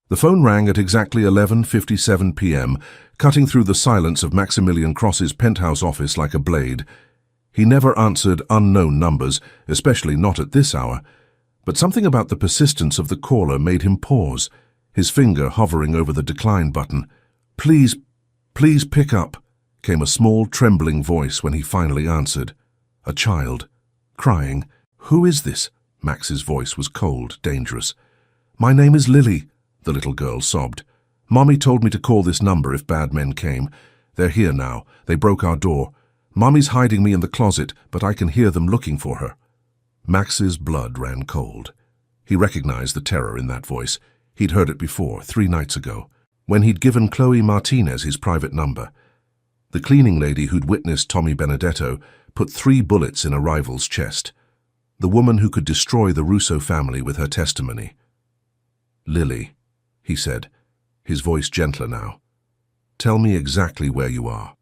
The phone rang at exactly 11:57 p.m., cutting through the silence of Maximilian Cross's penthouse office like a blade. He never answered unknown numbers, especially not at this hour, but something about the persistence of the caller made him pause, his finger hovering over the decline button. "Please pick up," came a small, trembling voice when he finally answered. A child, crying. "Who is this?" Max's voice was cold, dangerous. "My name is Lily," the little girl sobbed. "Mommy told me to call this number if bad men came. They're here now. They broke our door. Mommy's hiding me in the closet, but I can hear them looking for her." Max's blood ran cold. He recognized the terror in that voice. He'd heard it before, 3 nights ago, when he'd given Chloe Martinez his private number. The cleaning lady who'd witnessed Tommy Benedetto put 3 bullets in a rival's chest. The woman who could destroy the Russo family with her testimony. "Lily," he said, his voice gentler now. "Tell me exactly where you are."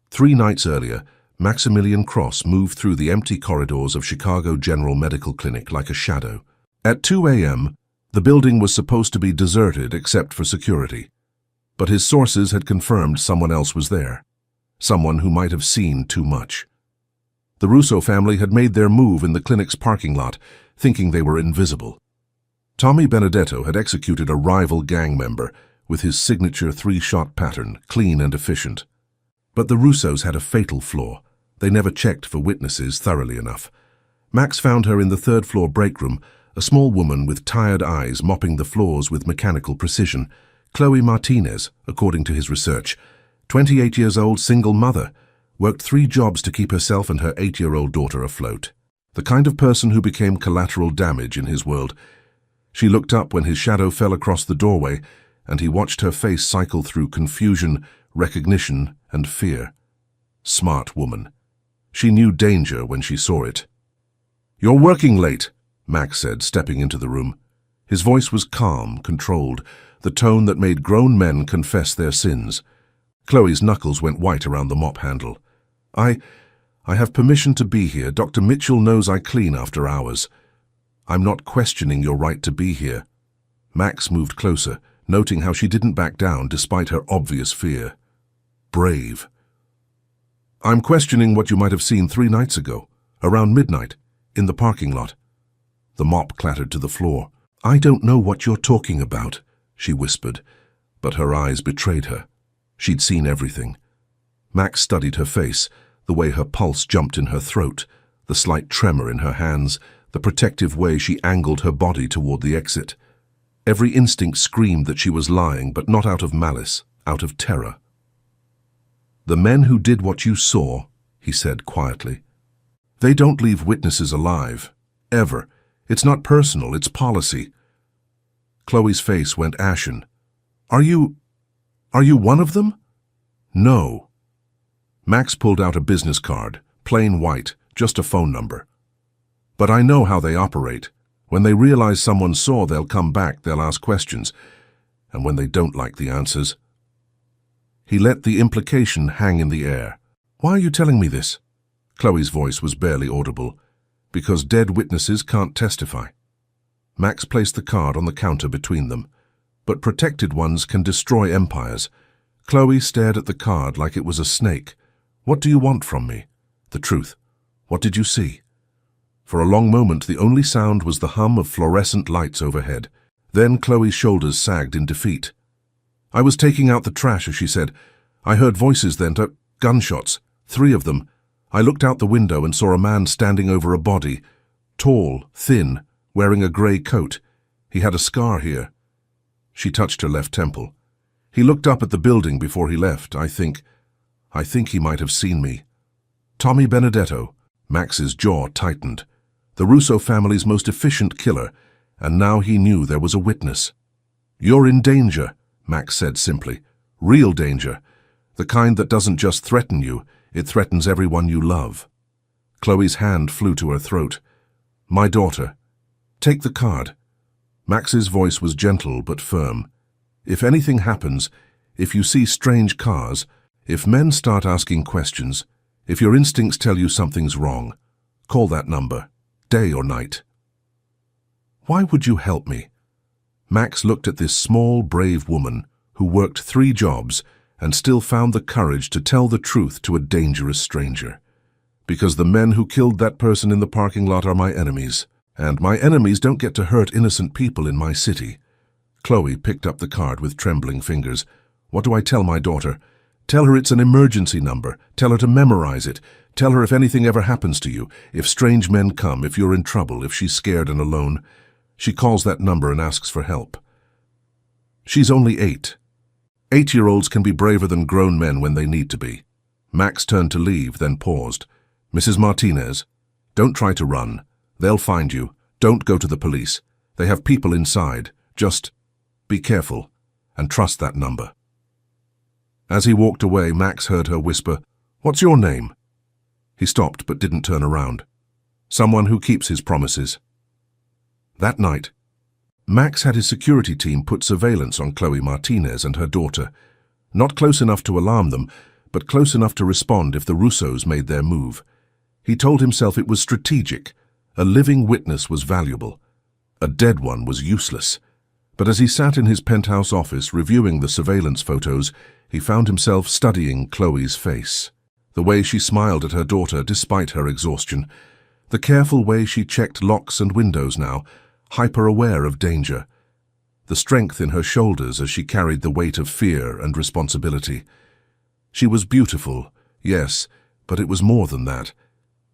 3 nights earlier, Maximilian Cross moved through the empty corridors of Chicago General Medical Clinic like a shadow. At 2 a.m., the building was supposed to be deserted except for security. But his sources had confirmed someone else was there. Someone who might have seen too much. The Russo family had made their move in the clinic's parking lot, thinking they were invisible. Tommy Benedetto had executed a rival gang member with his signature 3-shot pattern, clean and efficient. But the Russos had a fatal flaw. They never checked for witnesses thoroughly enough. Max found her in the 3rd-floor break room, a small woman with tired eyes mopping the floors with mechanical precision. Chloe Martinez, according to his research, 28 years old, single mother, worked 3 jobs to keep herself and her 8-year-old daughter afloat. The kind of person who became collateral damage in his world. She looked up when his shadow fell across the doorway, and he watched her face cycle through confusion, recognition, and fear. Smart woman. She knew danger when she saw it. "You're working late," Max said, stepping into the room. His voice was calm, controlled, the tone that made grown men confess their sins. Chloe's knuckles went white around the mop handle. I have permission to be here. Dr. Mitchell knows I clean after hours. I'm not questioning your right to be here." Max moved closer, noting how she didn't back down despite her obvious fear. Brave. "I'm questioning what you might have seen 3 nights ago, around midnight, in the parking lot." The mop clattered to the floor. "I don't know what you're talking about," she whispered, but her eyes betrayed her. She'd seen everything. Max studied her face, the way her pulse jumped in her throat, the slight tremor in her hands, the protective way she angled her body toward the exit. Every instinct screamed that she was lying, but not out of malice, out of terror. "The men who did what you saw," he said quietly, "they don't leave witnesses alive. Ever. It's not personal, it's policy." Chloe's face went ashen. Are you one of them?" "No." Max pulled out a business card, plain white, just a phone number. "But I know how they operate. When they realize someone saw, they'll come back, they'll ask questions. And when they don't like the answers..." He let the implication hang in the air. "Why are you telling me this?" Chloe's voice was barely audible. "Because dead witnesses can't testify." Max placed the card on the counter between them. "But protected ones can destroy empires." Chloe stared at the card like it was a snake. "What do you want from me?" "The truth. What did you see?" For a long moment, the only sound was the hum of fluorescent lights overhead. Then Chloe's shoulders sagged in defeat. "I was taking out the trash," she said. "I heard voices then, gunshots, 3 of them. I looked out the window and saw a man standing over a body. Tall, thin, wearing a grey coat. He had a scar here." She touched her left temple. "He looked up at the building before he left. I think he might have seen me." Tommy Benedetto. Max's jaw tightened. The Russo family's most efficient killer, and now he knew there was a witness. "You're in danger," Max said simply. "Real danger. The kind that doesn't just threaten you, it threatens everyone you love." Chloe's hand flew to her throat. "My daughter. Take the card." Max's voice was gentle but firm. "If anything happens, if you see strange cars, if men start asking questions, if your instincts tell you something's wrong, call that number, day or night." "Why would you help me?" Max looked at this small, brave woman who worked 3 jobs and still found the courage to tell the truth to a dangerous stranger. Because the men who killed that person in the parking lot are my enemies, and my enemies don't get to hurt innocent people in my city. Chloe picked up the card with trembling fingers. What do I tell my daughter? Tell her it's an emergency number. Tell her to memorize it. Tell her if anything ever happens to you, if strange men come, if you're in trouble, if she's scared and alone. She calls that number and asks for help. She's only 8. 8-year-olds can be braver than grown men when they need to be. Max turned to leave, then paused. Mrs. Martinez, don't try to run. They'll find you. Don't go to the police. They have people inside. Just be careful and trust that number. As he walked away, Max heard her whisper, "What's your name?" He stopped but didn't turn around. Someone who keeps his promises. That night, Max had his security team put surveillance on Chloe Martinez and her daughter. Not close enough to alarm them, but close enough to respond if the Russos made their move. He told himself it was strategic. A living witness was valuable. A dead one was useless. But as he sat in his penthouse office reviewing the surveillance photos, he found himself studying Chloe's face. The way she smiled at her daughter despite her exhaustion. The careful way she checked locks and windows now, hyper-aware of danger. The strength in her shoulders as she carried the weight of fear and responsibility. She was beautiful, yes, but it was more than that.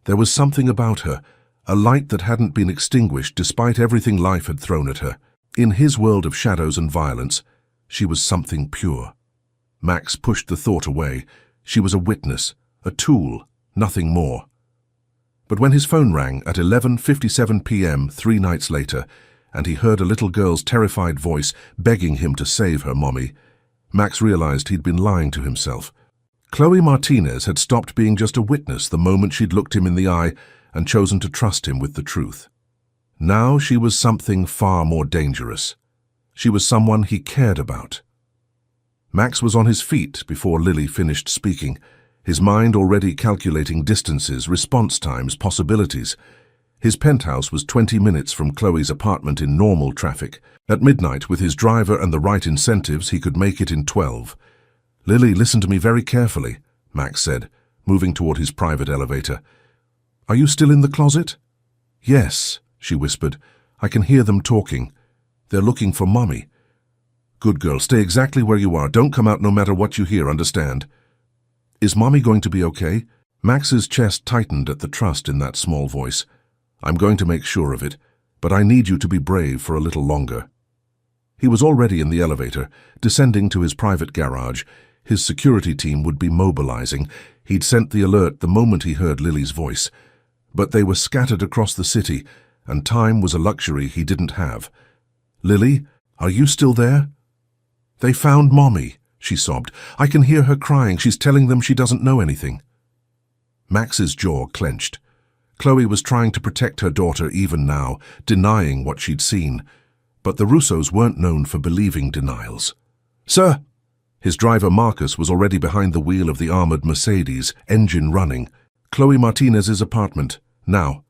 There was something about her, a light that hadn't been extinguished despite everything life had thrown at her. In his world of shadows and violence, she was something pure. Max pushed the thought away. She was a witness, a tool, nothing more. But when his phone rang at 11:57 p.m. 3 nights later, and he heard a little girl's terrified voice begging him to save her mommy, Max realized he'd been lying to himself. Chloe Martinez had stopped being just a witness the moment she'd looked him in the eye and chosen to trust him with the truth. Now she was something far more dangerous. She was someone he cared about. Max was on his feet before Lily finished speaking, his mind already calculating distances, response times, possibilities. His penthouse was 20 minutes from Chloe's apartment in normal traffic. At midnight, with his driver and the right incentives, he could make it in 12. "Lily, listen to me very carefully," Max said, moving toward his private elevator. "Are you still in the closet?" "Yes," she whispered. "I can hear them talking. They're looking for Mommy." "Good girl, stay exactly where you are. Don't come out no matter what you hear, understand?" "Is Mommy going to be okay?" Max's chest tightened at the trust in that small voice. "I'm going to make sure of it, but I need you to be brave for a little longer." He was already in the elevator, descending to his private garage. His security team would be mobilizing. He'd sent the alert the moment he heard Lily's voice. But they were scattered across the city, and time was a luxury he didn't have. "Lily, are you still there?" "They found Mommy," she sobbed. "I can hear her crying. She's telling them she doesn't know anything." Max's jaw clenched. Chloe was trying to protect her daughter even now, denying what she'd seen. But the Russos weren't known for believing denials. "Sir!" His driver Marcus was already behind the wheel of the armored Mercedes, engine running. "Chloe Martinez's apartment, now."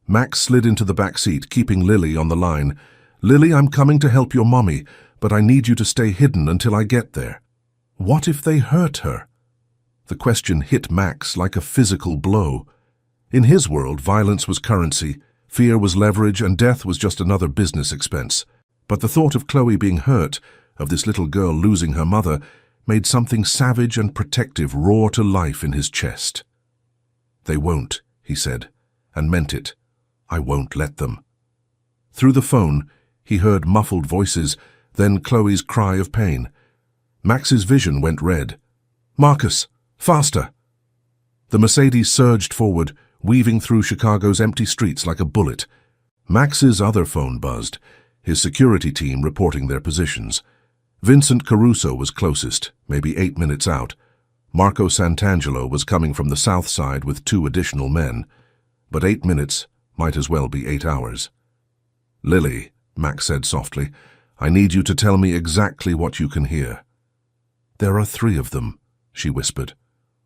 Max slid into the back seat, keeping Lily on the line. "Lily, I'm coming to help your mommy, but I need you to stay hidden until I get there." What if they hurt her? The question hit Max like a physical blow. In his world, violence was currency, fear was leverage, and death was just another business expense. But the thought of Chloe being hurt, of this little girl losing her mother, made something savage and protective roar to life in his chest. "They won't," he said, and meant it. "I won't let them." Through the phone, he heard muffled voices, then Chloe's cry of pain. Max's vision went red. "Marcus, faster!" The Mercedes surged forward, weaving through Chicago's empty streets like a bullet. Max's other phone buzzed, his security team reporting their positions. Vincent Caruso was closest, maybe 8 minutes out. Marco Santangelo was coming from the south side with 2 additional men. But 8 minutes might as well be 8 hours. "Lily," Max said softly, "I need you to tell me exactly what you can hear." "There are 3 of them," she whispered.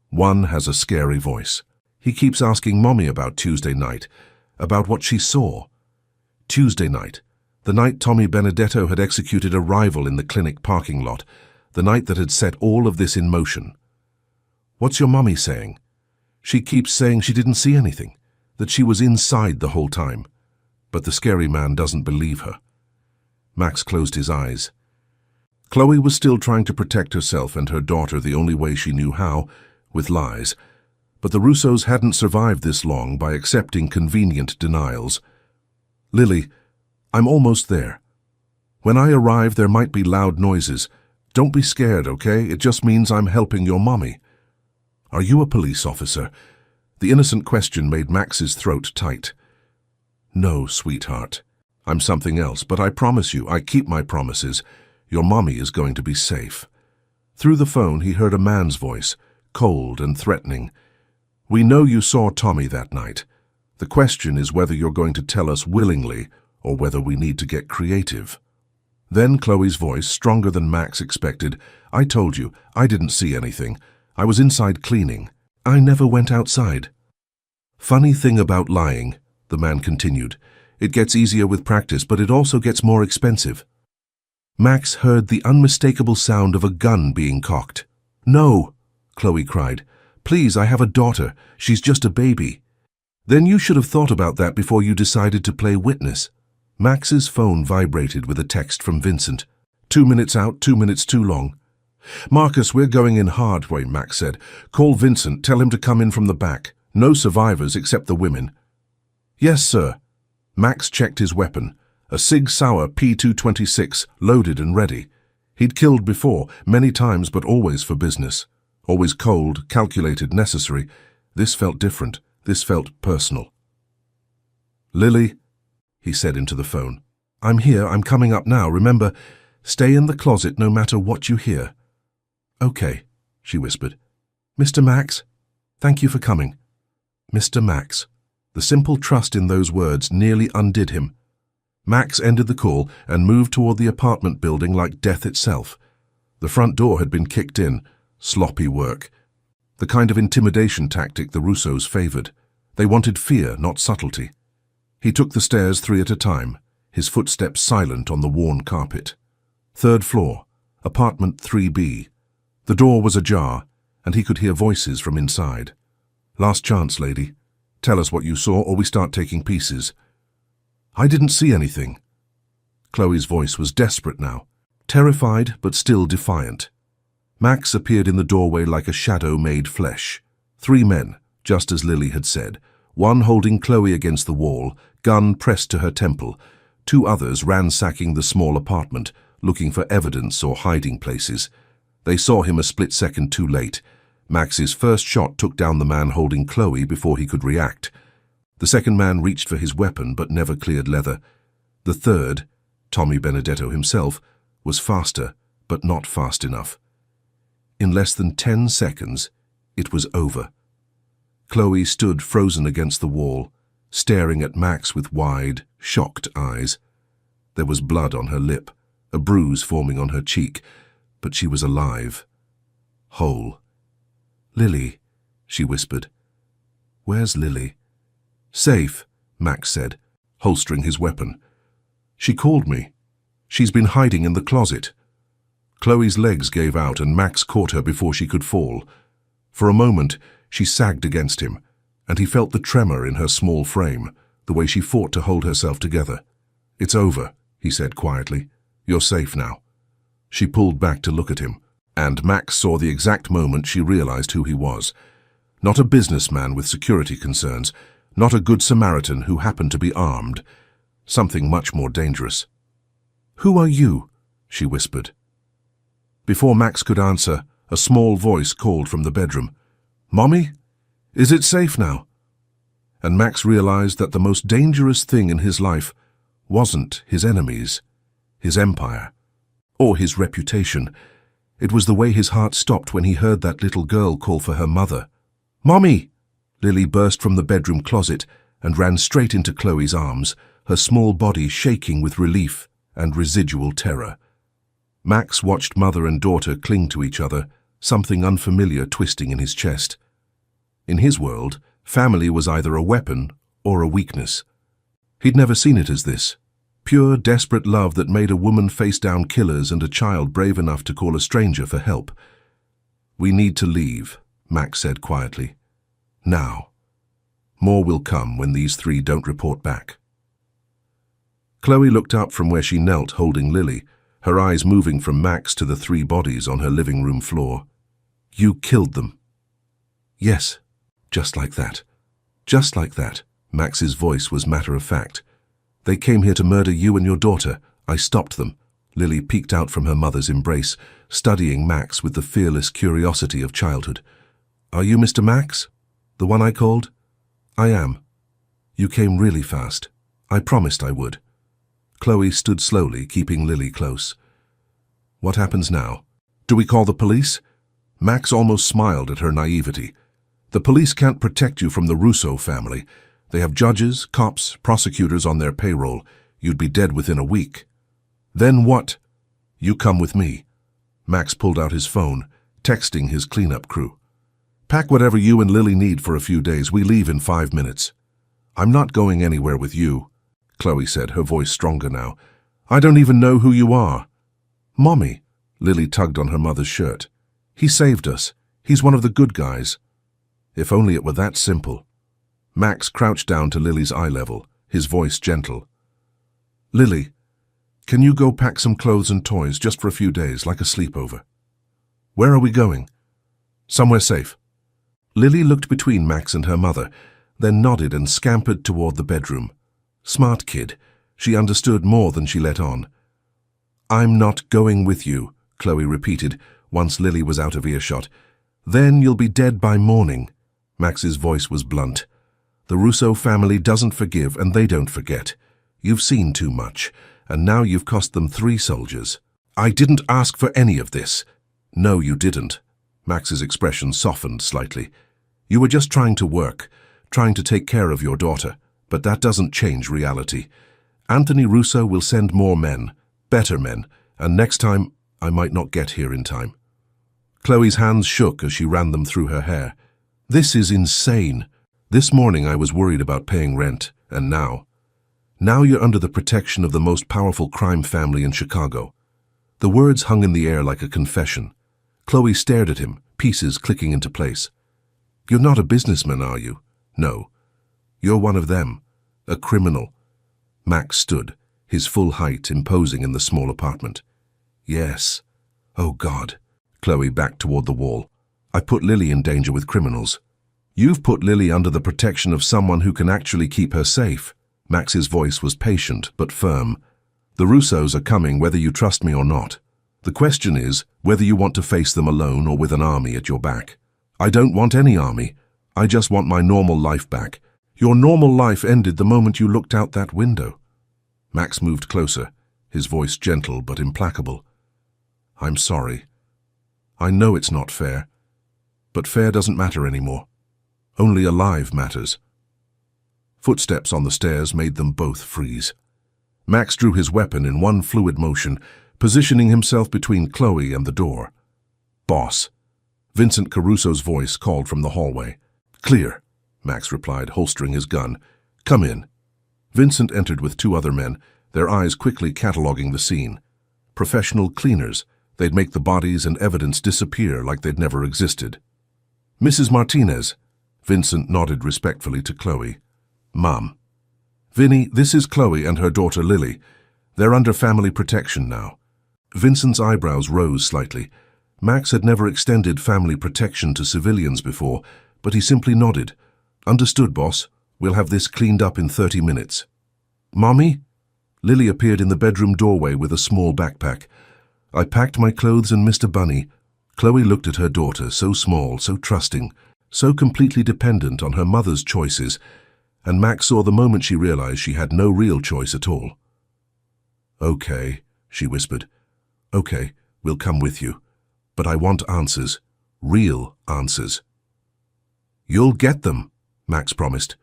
"One has a scary voice. He keeps asking Mommy about Tuesday night, about what she saw. Tuesday night, The night Tommy Benedetto had executed a rival in the clinic parking lot, the night that had set all of this in motion. "What's your mummy saying?" "She keeps saying she didn't see anything, that she was inside the whole time. But the scary man doesn't believe her." Max closed his eyes. Chloe was still trying to protect herself and her daughter the only way she knew how, with lies. But the Russos hadn't survived this long by accepting convenient denials. "Lily, I'm almost there. When I arrive, there might be loud noises. Don't be scared, okay? It just means I'm helping your mommy." "Are you a police officer?" The innocent question made Max's throat tight. "No, sweetheart. I'm something else, but I promise you, I keep my promises. Your mommy is going to be safe." Through the phone, he heard a man's voice, cold and threatening. "We know you saw Tommy that night. The question is whether you're going to tell us willingly or whether we need to get creative." Then Chloe's voice, stronger than Max expected. "I told you, I didn't see anything. I was inside cleaning. I never went outside." "Funny thing about lying," the man continued. "It gets easier with practice, but it also gets more expensive." Max heard the unmistakable sound of a gun being cocked. "No!" Chloe cried. "Please, I have a daughter. She's just a baby." "Then you should have thought about that before you decided to play witness." Max's phone vibrated with a text from Vincent. 2 minutes out, 2 minutes too long." "Marcus, we're going in hard way," Max said. "Call Vincent, tell him to come in from the back. No survivors except the women." "Yes, sir." Max checked his weapon. A Sig Sauer P226, loaded and ready. He'd killed before, many times, but always for business. Always cold, calculated, necessary. This felt different. This felt personal. "Lily," he said into the phone. "I'm here. I'm coming up now. Remember, stay in the closet no matter what you hear." "Okay," she whispered. "Mr. Max, thank you for coming." Mr. Max. The simple trust in those words nearly undid him. Max ended the call and moved toward the apartment building like death itself. The front door had been kicked in. Sloppy work. The kind of intimidation tactic the Russos favored. They wanted fear, not subtlety. He took the stairs 3 at a time, his footsteps silent on the worn carpet. 3rd floor, apartment 3B. The door was ajar, and he could hear voices from inside. "Last chance, lady. Tell us what you saw or we start taking pieces." "I didn't see anything." Chloe's voice was desperate now, terrified but still defiant. Max appeared in the doorway like a shadow made flesh. 3 men, just as Lily had said, one holding Chloe against the wall, gun pressed to her temple, 2 others ransacking the small apartment, looking for evidence or hiding places. They saw him a split second too late. Max's first shot took down the man holding Chloe before he could react. The second man reached for his weapon but never cleared leather. The third, Tommy Benedetto himself, was faster but not fast enough. In less than 10 seconds, it was over. Chloe stood frozen against the wall, staring at Max with wide, shocked eyes. There was blood on her lip, a bruise forming on her cheek, but she was alive. Whole. "Lily," she whispered. "Where's Lily?" "Safe," Max said, holstering his weapon. "She called me. She's been hiding in the closet." Chloe's legs gave out and Max caught her before she could fall. For a moment, she sagged against him, and he felt the tremor in her small frame, the way she fought to hold herself together. "It's over," he said quietly. "You're safe now." She pulled back to look at him, and Max saw the exact moment she realized who he was. Not a businessman with security concerns, not a good Samaritan who happened to be armed. Something much more dangerous. "Who are you?" she whispered. Before Max could answer, a small voice called from the bedroom. "Mommy? Is it safe now?" And Max realized that the most dangerous thing in his life wasn't his enemies, his empire, or his reputation. It was the way his heart stopped when he heard that little girl call for her mother. "Mommy!" Lily burst from the bedroom closet and ran straight into Chloe's arms, her small body shaking with relief and residual terror. Max watched mother and daughter cling to each other, something unfamiliar twisting in his chest. In his world, family was either a weapon or a weakness. He'd never seen it as this. Pure, desperate love that made a woman face down killers and a child brave enough to call a stranger for help. "We need to leave," Max said quietly. "Now. More will come when these three don't report back." Chloe looked up from where she knelt holding Lily, her eyes moving from Max to the three bodies on her living room floor. "You killed them." "Yes, just like that. Just like that." Max's voice was matter-of-fact. "They came here to murder you and your daughter. I stopped them." Lily peeked out from her mother's embrace, studying Max with the fearless curiosity of childhood. "Are you Mr. Max? The one I called?" "I am. You came really fast. I promised I would." Chloe stood slowly, keeping Lily close. "What happens now? Do we call the police?" Max almost smiled at her naivety. "The police can't protect you from the Russo family. They have judges, cops, prosecutors on their payroll. You'd be dead within a week." "Then what?" "You come with me." Max pulled out his phone, texting his cleanup crew. "Pack whatever you and Lily need for a few days. We leave in 5 minutes." "I'm not going anywhere with you," Chloe said, her voice stronger now. "I don't even know who you are." "Mommy," Lily tugged on her mother's shirt. "He saved us. He's one of the good guys." If only it were that simple. Max crouched down to Lily's eye level, his voice gentle. "Lily, can you go pack some clothes and toys just for a few days, like a sleepover?" "Where are we going?" "Somewhere safe." Lily looked between Max and her mother, then nodded and scampered toward the bedroom. Smart kid. She understood more than she let on. "I'm not going with you," Chloe repeated, once Lily was out of earshot. "Then you'll be dead by morning." Max's voice was blunt. "The Russo family doesn't forgive and they don't forget. You've seen too much, and now you've cost them 3 soldiers. I didn't ask for any of this." "No, you didn't." Max's expression softened slightly. "You were just trying to work, trying to take care of your daughter, but that doesn't change reality. Anthony Russo will send more men, better men, and next time I might not get here in time." Chloe's hands shook as she ran them through her hair. "This is insane. This morning I was worried about paying rent, and now you're under the protection of the most powerful crime family in Chicago." The words hung in the air like a confession. Chloe stared at him, pieces clicking into place. "You're not a businessman, are you?" "No. You're one of them. A criminal." Max stood, his full height imposing in the small apartment. "Yes. Oh God." Chloe backed toward the wall. "I put Lily in danger with criminals." "You've put Lily under the protection of someone who can actually keep her safe." Max's voice was patient but firm. "The Russos are coming whether you trust me or not. The question is whether you want to face them alone or with an army at your back." "I don't want any army. I just want my normal life back." "Your normal life ended the moment you looked out that window." Max moved closer, his voice gentle but implacable. "I'm sorry. I know it's not fair, but fair doesn't matter anymore. Only alive matters." Footsteps on the stairs made them both freeze. Max drew his weapon in one fluid motion, positioning himself between Chloe and the door. "Boss." Vincent Caruso's voice called from the hallway. "Clear," Max replied, holstering his gun. "Come in." Vincent entered with 2 other men, their eyes quickly cataloging the scene. Professional cleaners. They'd make the bodies and evidence disappear like they'd never existed. "Mrs. Martinez." Vincent nodded respectfully to Chloe. "Mom." "Vinny, this is Chloe and her daughter Lily. They're under family protection now." Vincent's eyebrows rose slightly. Max had never extended family protection to civilians before, but he simply nodded. "Understood, boss. We'll have this cleaned up in 30 minutes. "Mommy?" Lily appeared in the bedroom doorway with a small backpack. "I packed my clothes and Mr. Bunny." Chloe looked at her daughter, so small, so trusting, so completely dependent on her mother's choices, and Max saw the moment she realized she had no real choice at all. "Okay," she whispered. "Okay, we'll come with you. But I want answers. Real answers." "You'll get them," Max promised.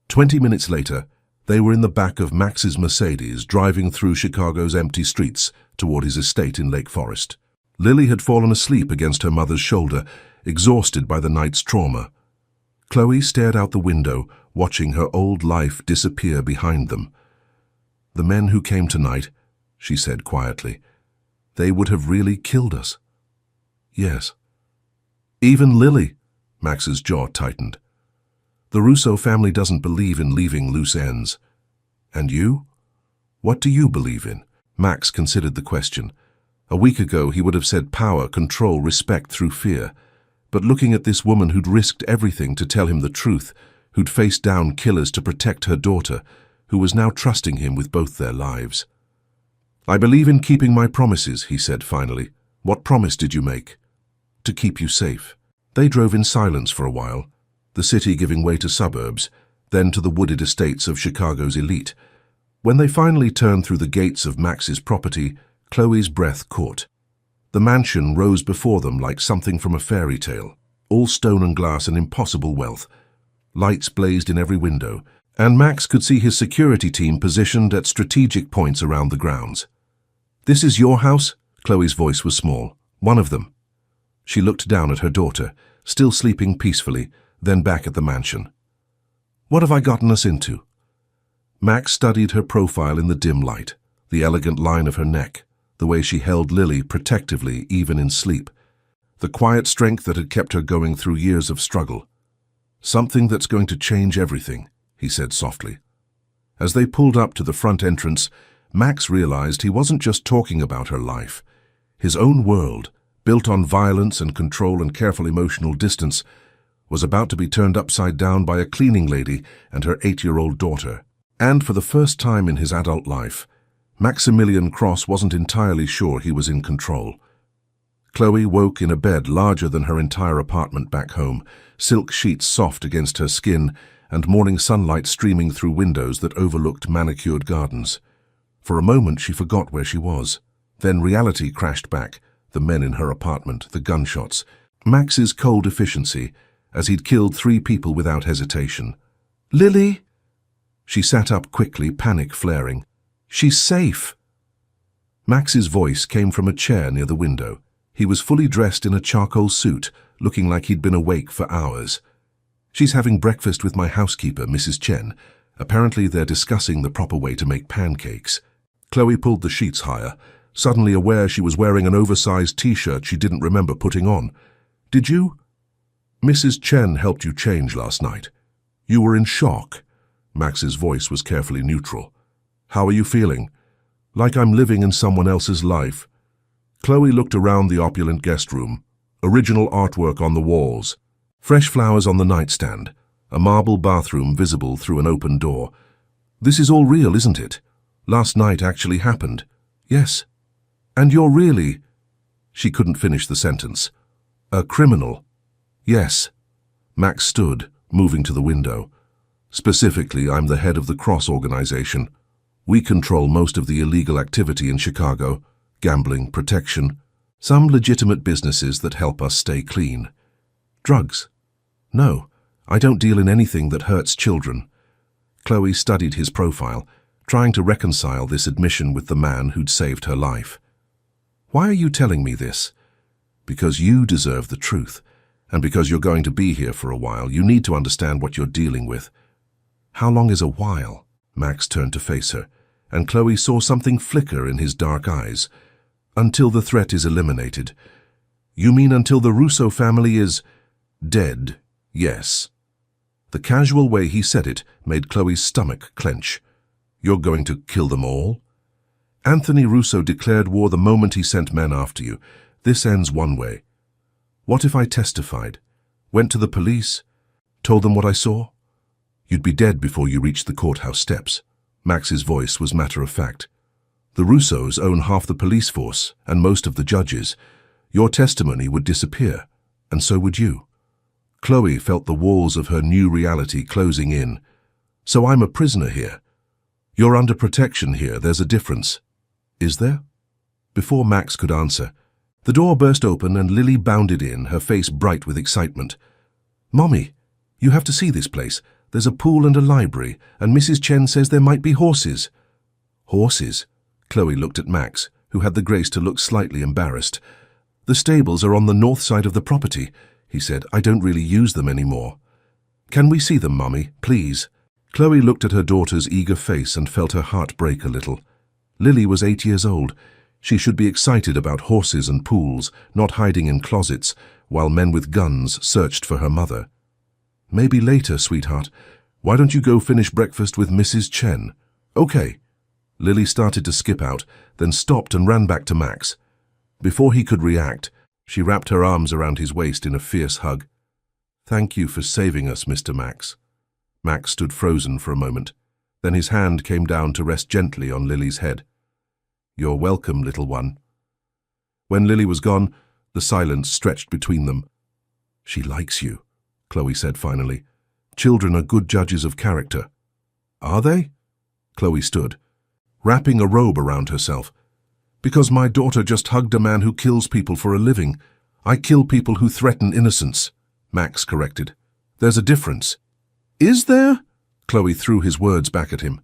20 minutes later, they were in the back of Max's Mercedes, driving through Chicago's empty streets toward his estate in Lake Forest. Lily had fallen asleep against her mother's shoulder, exhausted by the night's trauma. Chloe stared out the window, watching her old life disappear behind them. "The men who came tonight," she said quietly, "they would have really killed us." "Yes." "Even Lily?" Max's jaw tightened. "The Russo family doesn't believe in leaving loose ends." "And you? What do you believe in?" Max considered the question. A week ago he would have said power, control, respect through fear. But looking at this woman who'd risked everything to tell him the truth, who'd faced down killers to protect her daughter, who was now trusting him with both their lives. "I believe in keeping my promises," he said finally. "What promise did you make?" "To keep you safe." They drove in silence for a while, the city giving way to suburbs, then to the wooded estates of Chicago's elite. When they finally turned through the gates of Max's property, Chloe's breath caught. The mansion rose before them like something from a fairy tale, all stone and glass and impossible wealth. Lights blazed in every window, and Max could see his security team positioned at strategic points around the grounds. "This is your house?" Chloe's voice was small. "One of them." She looked down at her daughter, still sleeping peacefully, then back at the mansion. "What have I gotten us into?" Max studied her profile in the dim light, the elegant line of her neck, the way she held Lily protectively even in sleep, the quiet strength that had kept her going through years of struggle. "Something that's going to change everything," he said softly. As they pulled up to the front entrance, Max realized he wasn't just talking about her life. His own world, built on violence and control and careful emotional distance, was about to be turned upside down by a cleaning lady and her 8-year-old daughter. And for the first time in his adult life, Maximilian Cross wasn't entirely sure he was in control. Chloe woke in a bed larger than her entire apartment back home, silk sheets soft against her skin and morning sunlight streaming through windows that overlooked manicured gardens. For a moment she forgot where she was. Then reality crashed back, the men in her apartment, the gunshots, Max's cold efficiency, as he'd killed 3 people without hesitation. "Lily!" She sat up quickly, panic flaring. "She's safe." Max's voice came from a chair near the window. He was fully dressed in a charcoal suit, looking like he'd been awake for hours. "She's having breakfast with my housekeeper, Mrs. Chen. Apparently they're discussing the proper way to make pancakes." Chloe pulled the sheets higher, suddenly aware she was wearing an oversized t-shirt she didn't remember putting on. "Did you?" "Mrs. Chen helped you change last night. You were in shock." Max's voice was carefully neutral. "How are you feeling?" "Like I'm living in someone else's life." Chloe looked around the opulent guest room. Original artwork on the walls, fresh flowers on the nightstand, a marble bathroom visible through an open door. "This is all real, isn't it? Last night actually happened." "Yes." "And you're really—" She couldn't finish the sentence. "A criminal?" "Yes." Max stood, moving to the window. "Specifically, I'm the head of the Cross organization. We control most of the illegal activity in Chicago, gambling, protection, some legitimate businesses that help us stay clean." "Drugs?" "No, I don't deal in anything that hurts children." Chloe studied his profile, trying to reconcile this admission with the man who'd saved her life. "Why are you telling me this?" "Because you deserve the truth, and because you're going to be here for a while, you need to understand what you're dealing with." "How long is a while?" Max turned to face her, and Chloe saw something flicker in his dark eyes. "Until the threat is eliminated." "You mean until the Russo family is—" "Dead, yes." The casual way he said it made Chloe's stomach clench. "You're going to kill them all?" "Anthony Russo declared war the moment he sent men after you. This ends one way." "What if I testified? Went to the police? Told them what I saw?" "You'd be dead before you reached the courthouse steps." Max's voice was matter-of-fact. "The Russos own half the police force and most of the judges. Your testimony would disappear, and so would you." Chloe felt the walls of her new reality closing in. "So I'm a prisoner here. You're under protection here. There's a difference." "Is there?" Before Max could answer, the door burst open and Lily bounded in, her face bright with excitement. "Mommy, you have to see this place. There's a pool and a library, and Mrs. Chen says there might be horses." "Horses?" Chloe looked at Max, who had the grace to look slightly embarrassed. "The stables are on the north side of the property," he said. "I don't really use them anymore." "Can we see them, Mommy, please?" Chloe looked at her daughter's eager face and felt her heart break a little. Lily was 8 years old. She should be excited about horses and pools, not hiding in closets, while men with guns searched for her mother. "Maybe later, sweetheart. Why don't you go finish breakfast with Mrs. Chen?" "Okay." Lily started to skip out, then stopped and ran back to Max. Before he could react, she wrapped her arms around his waist in a fierce hug. "Thank you for saving us, Mr. Max." Max stood frozen for a moment. Then his hand came down to rest gently on Lily's head. "You're welcome, little one." When Lily was gone, the silence stretched between them. "She likes you," Chloe said finally. "Children are good judges of character." "Are they?" Chloe stood, wrapping a robe around herself. "Because my daughter just hugged a man who kills people for a living. I kill people who threaten innocence," Max corrected. "There's a difference." "Is there?" Chloe threw his words back at him.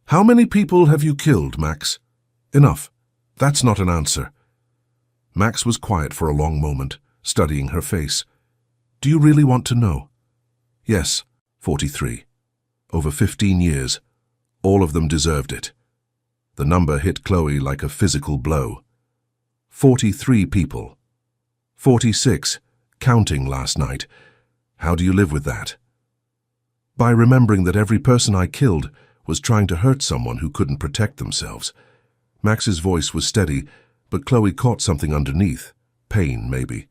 "How many people have you killed, Max?" "Enough. That's not an answer." Max was quiet for a long moment, studying her face. "Do you really want to know?" "Yes, 43. Over 15 years. All of them deserved it." The number hit Chloe like a physical blow. 43 people. 46, counting last night. How do you live with that? "By remembering that every person I killed was trying to hurt someone who couldn't protect themselves." Max's voice was steady, but Chloe caught something underneath. Pain, maybe.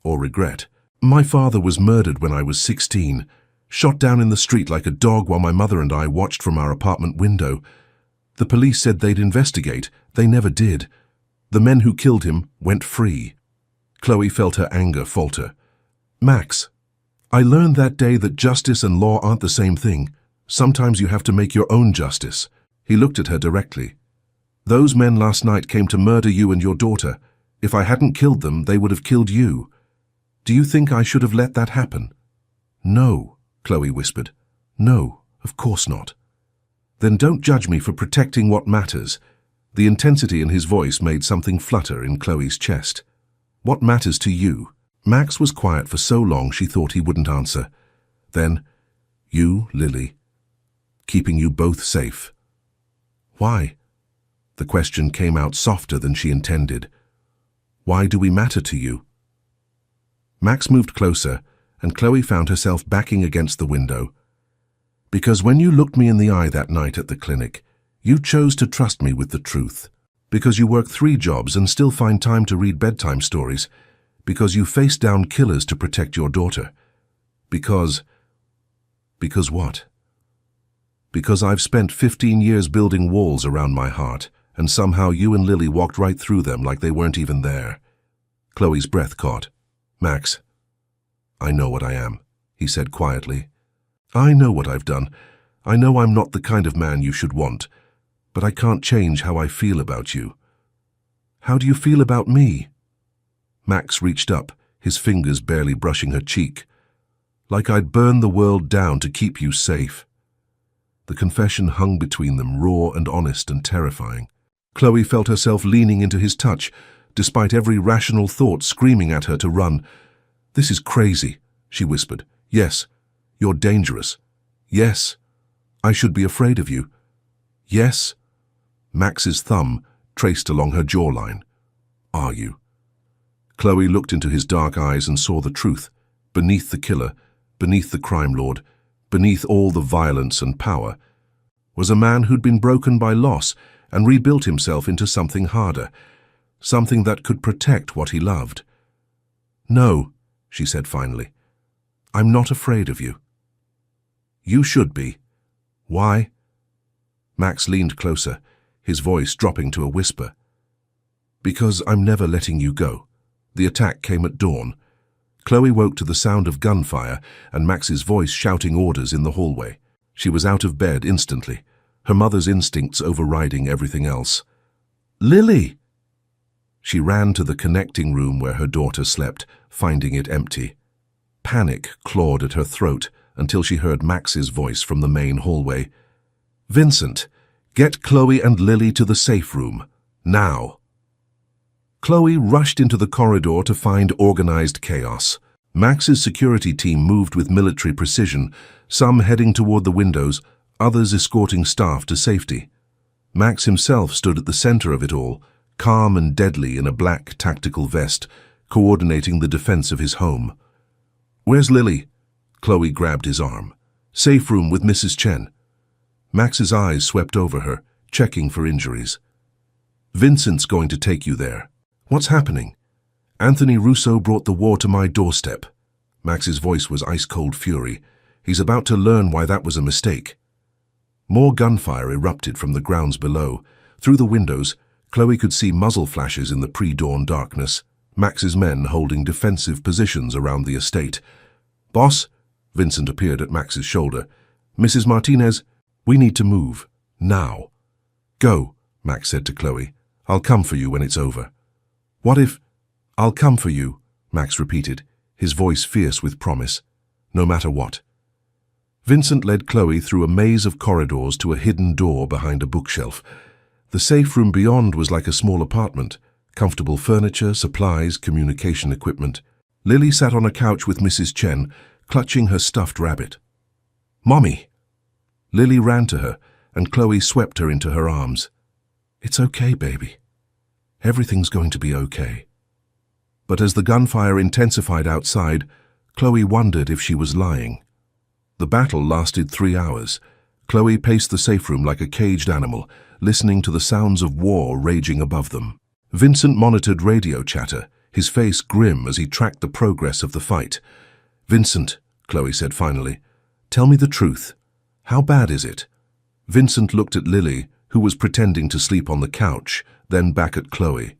Or regret. "My father was murdered when I was 16, shot down in the street like a dog while my mother and I watched from our apartment window. The police said they'd investigate. They never did. The men who killed him went free." Chloe felt her anger falter. "Max, I learned that day that justice and law aren't the same thing. Sometimes you have to make your own justice." He looked at her directly. "Those men last night came to murder you and your daughter. If I hadn't killed them, they would have killed you. Do you think I should have let that happen?" "No," Chloe whispered. "No, of course not." "Then don't judge me for protecting what matters." The intensity in his voice made something flutter in Chloe's chest. "What matters to you?" Max was quiet for so long she thought he wouldn't answer. Then, "You, Lily. Keeping you both safe." "Why?" The question came out softer than she intended. "Why do we matter to you?" Max moved closer, and Chloe found herself backing against the window. "Because when you looked me in the eye that night at the clinic, you chose to trust me with the truth. Because you work 3 jobs and still find time to read bedtime stories. Because you face down killers to protect your daughter. Because what? Because I've spent 15 years building walls around my heart, and somehow you and Lily walked right through them like they weren't even there." Chloe's breath caught. "Max, I know what I am," he said quietly. "I know what I've done. I know I'm not the kind of man you should want, but I can't change how I feel about you." "How do you feel about me?" Max reached up, his fingers barely brushing her cheek. "Like I'd burn the world down to keep you safe." The confession hung between them, raw and honest and terrifying. Chloe felt herself leaning into his touch, despite every rational thought screaming at her to run. "This is crazy," she whispered. "Yes, you're dangerous. Yes, I should be afraid of you. Yes." Max's thumb traced along her jawline. "Are you?" Chloe looked into his dark eyes and saw the truth. Beneath the killer, beneath the crime lord, beneath all the violence and power, was a man who'd been broken by loss and rebuilt himself into something harder, something that could protect what he loved. "No," she said finally. "I'm not afraid of you." "You should be." "Why?" Max leaned closer, his voice dropping to a whisper. "Because I'm never letting you go." The attack came at dawn. Chloe woke to the sound of gunfire and Max's voice shouting orders in the hallway. She was out of bed instantly, her mother's instincts overriding everything else. "Lily!" She ran to the connecting room where her daughter slept, finding it empty. Panic clawed at her throat until she heard Max's voice from the main hallway. "Vincent, get Chloe and Lily to the safe room. Now." Chloe rushed into the corridor to find organized chaos. Max's security team moved with military precision, some heading toward the windows, others escorting staff to safety. Max himself stood at the center of it all, calm and deadly in a black tactical vest, coordinating the defense of his home. "Where's Lily?" Chloe grabbed his arm. "Safe room with Mrs. Chen." Max's eyes swept over her, checking for injuries. "Vincent's going to take you there." "What's happening?" "Anthony Russo brought the war to my doorstep." Max's voice was ice-cold fury. "He's about to learn why that was a mistake." More gunfire erupted from the grounds below. Through the windows, Chloe could see muzzle flashes in the pre-dawn darkness, Max's men holding defensive positions around the estate. "Boss?" Vincent appeared at Max's shoulder. "Mrs. Martinez, we need to move. Now." "Go," Max said to Chloe. "I'll come for you when it's over." "What if—" "I'll come for you," Max repeated, his voice fierce with promise. "No matter what." Vincent led Chloe through a maze of corridors to a hidden door behind a bookshelf. The safe room beyond was like a small apartment. Comfortable furniture, supplies, communication equipment. Lily sat on a couch with Mrs. Chen, clutching her stuffed rabbit. "Mommy!" Lily ran to her, and Chloe swept her into her arms. "It's okay, baby. Everything's going to be okay." But as the gunfire intensified outside, Chloe wondered if she was lying. The battle lasted 3 hours. Chloe paced the safe room like a caged animal, listening to the sounds of war raging above them. Vincent monitored radio chatter, his face grim as he tracked the progress of the fight. "Vincent," Chloe said finally, "tell me the truth. How bad is it?" Vincent looked at Lily, who was pretending to sleep on the couch, then back at Chloe.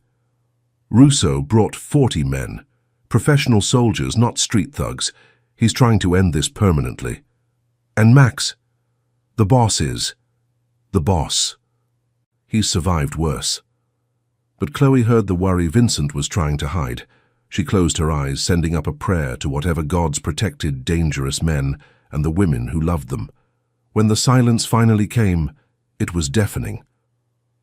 "Russo brought 40 men. Professional soldiers, not street thugs. He's trying to end this permanently. And Max? The boss is. The boss. He's survived worse." But Chloe heard the worry Vincent was trying to hide. She closed her eyes, sending up a prayer to whatever gods protected dangerous men and the women who loved them. When the silence finally came, it was deafening.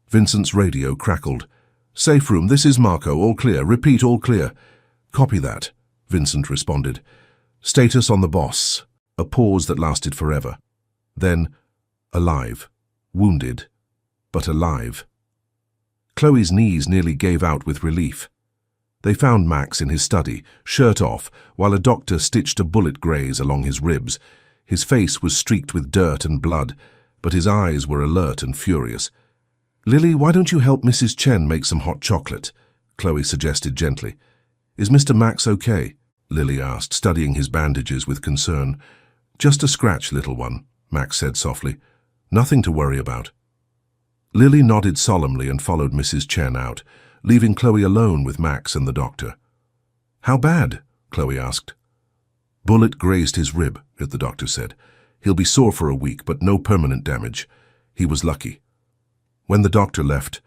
Vincent's radio crackled. "Safe room, this is Marco, all clear. Repeat, all clear." "Copy that," Vincent responded. "Status on the boss." A pause that lasted forever. Then, alive. Wounded, but alive. Chloe's knees nearly gave out with relief. They found Max in his study, shirt off, while a doctor stitched a bullet graze along his ribs. His face was streaked with dirt and blood, but his eyes were alert and furious. "Lily, why don't you help Mrs. Chen make some hot chocolate?" Chloe suggested gently. "Is Mr. Max okay?" Lily asked, studying his bandages with concern. "Just a scratch, little one," Max said softly. "Nothing to worry about." Lily nodded solemnly and followed Mrs. Chen out, leaving Chloe alone with Max and the doctor. "How bad?" Chloe asked. "Bullet grazed his rib," the doctor said. "He'll be sore for a week, but no permanent damage. He was lucky." When the doctor left,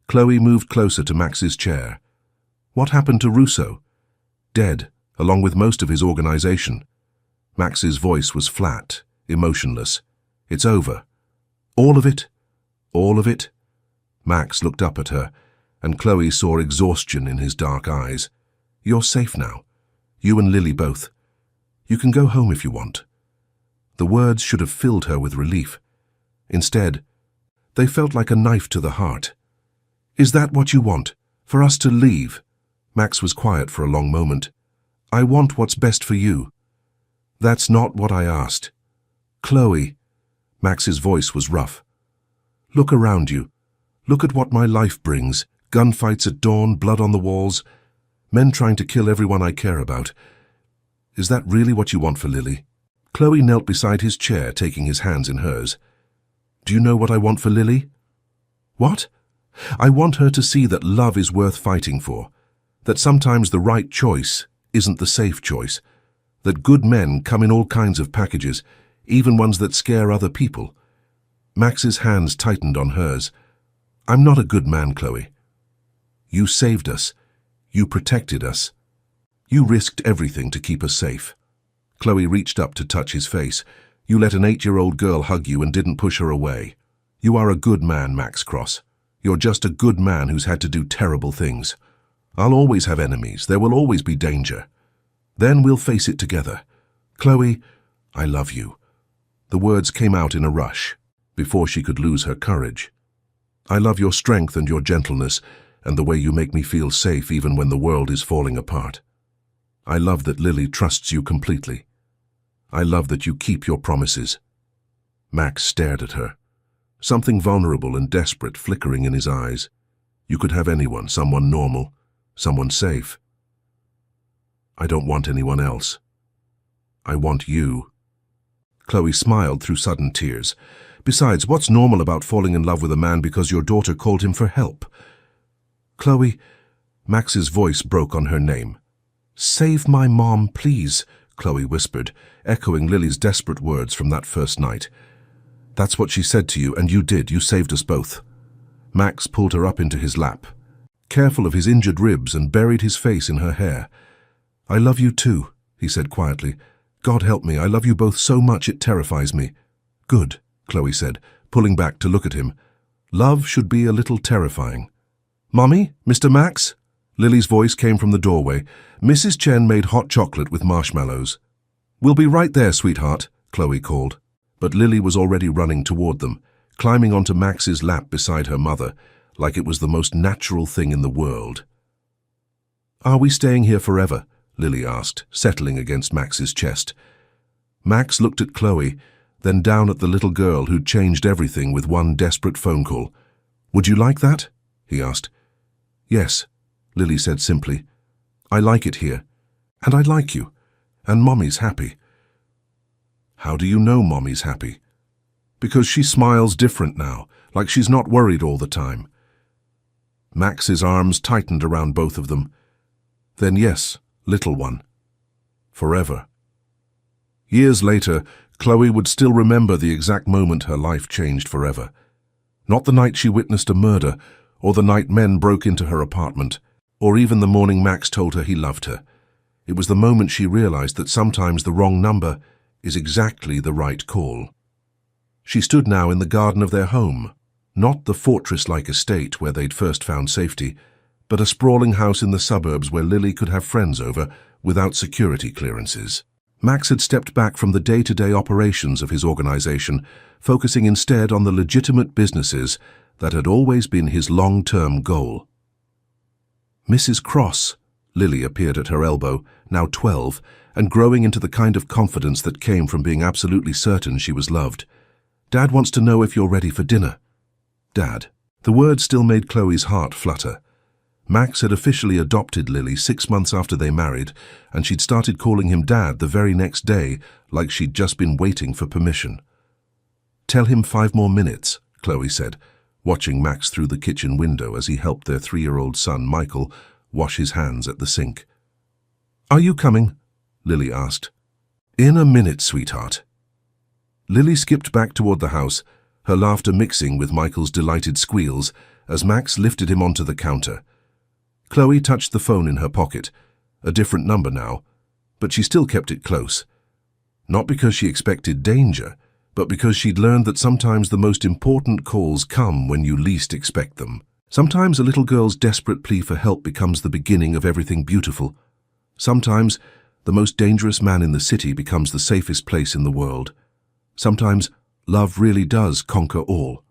Chloe moved closer to Max's chair. "What happened to Russo?" "Dead, along with most of his organization." Max's voice was flat, emotionless. "It's over." "All of it? All of it?" Max looked up at her, and Chloe saw exhaustion in his dark eyes. "You're safe now. You and Lily both. You can go home if you want." The words should have filled her with relief. Instead, they felt like a knife to the heart. "Is that what you want? For us to leave?" Max was quiet for a long moment. "I want what's best for you." "That's not what I asked." "Chloe." Max's voice was rough. "Look around you. Look at what my life brings. Gunfights at dawn, blood on the walls. Men trying to kill everyone I care about. Is that really what you want for Lily?" Chloe knelt beside his chair, taking his hands in hers. "Do you know what I want for Lily?" "What?" "I want her to see that love is worth fighting for. That sometimes the right choice isn't the safe choice. That good men come in all kinds of packages, even ones that scare other people." Max's hands tightened on hers. "I'm not a good man, Chloe. You saved us. You protected us. You risked everything to keep us safe." Chloe reached up to touch his face. "You let an 8-year-old girl hug you and didn't push her away. You are a good man, Max Cross. You're just a good man who's had to do terrible things. I'll always have enemies. There will always be danger. Then we'll face it together. Chloe, I love you." The words came out in a rush, before she could lose her courage. "I love your strength and your gentleness, and the way you make me feel safe even when the world is falling apart. I love that Lily trusts you completely. I love that you keep your promises." Max stared at her, something vulnerable and desperate flickering in his eyes. You could have anyone, someone normal, someone safe. "I don't want anyone else. I want you." Chloe smiled through sudden tears. "Besides, what's normal about falling in love with a man because your daughter called him for help?" "Chloe," Max's voice broke on her name. "Save my mom, please," Chloe whispered, echoing Lily's desperate words from that first night. "That's what she said to you, and you did. You saved us both." Max pulled her up into his lap, careful of his injured ribs, and buried his face in her hair. "I love you too," he said quietly. "God help me, I love you both so much it terrifies me." "Good," Chloe said, pulling back to look at him. "Love should be a little terrifying." "Mommy? Mr. Max?" Lily's voice came from the doorway. "Mrs. Chen made hot chocolate with marshmallows." "We'll be right there, sweetheart," Chloe called. But Lily was already running toward them, climbing onto Max's lap beside her mother, like it was the most natural thing in the world. "Are we staying here forever?" Lily asked, settling against Max's chest. Max looked at Chloe, then down at the little girl who'd changed everything with one desperate phone call. "Would you like that?" he asked. "Yes," Lily said simply. "I like it here, and I like you, and Mommy's happy." "How do you know Mommy's happy?" "Because she smiles different now, like she's not worried all the time." Max's arms tightened around both of them. "Then yes, little one. Forever." Years later, Chloe would still remember the exact moment her life changed forever. Not the night she witnessed a murder, or the night men broke into her apartment, or even the morning Max told her he loved her. It was the moment she realized that sometimes the wrong number is exactly the right call. She stood now in the garden of their home, not the fortress-like estate where they'd first found safety, but a sprawling house in the suburbs where Lily could have friends over without security clearances. Max had stepped back from the day-to-day operations of his organization, focusing instead on the legitimate businesses that had always been his long-term goal. "Mrs. Cross," Lily appeared at her elbow, now 12, and growing into the kind of confidence that came from being absolutely certain she was loved. "Dad wants to know if you're ready for dinner." "Dad." The word still made Chloe's heart flutter. Max had officially adopted Lily 6 months after they married, and she'd started calling him Dad the very next day, like she'd just been waiting for permission. "Tell him 5 more minutes," Chloe said, watching Max through the kitchen window as he helped their 3-year-old son, Michael, wash his hands at the sink. "Are you coming?" Lily asked. "In a minute, sweetheart." Lily skipped back toward the house, her laughter mixing with Michael's delighted squeals as Max lifted him onto the counter. Chloe touched the phone in her pocket, a different number now, but she still kept it close. Not because she expected danger, but because she'd learned that sometimes the most important calls come when you least expect them. Sometimes a little girl's desperate plea for help becomes the beginning of everything beautiful. Sometimes the most dangerous man in the city becomes the safest place in the world. Sometimes love really does conquer all.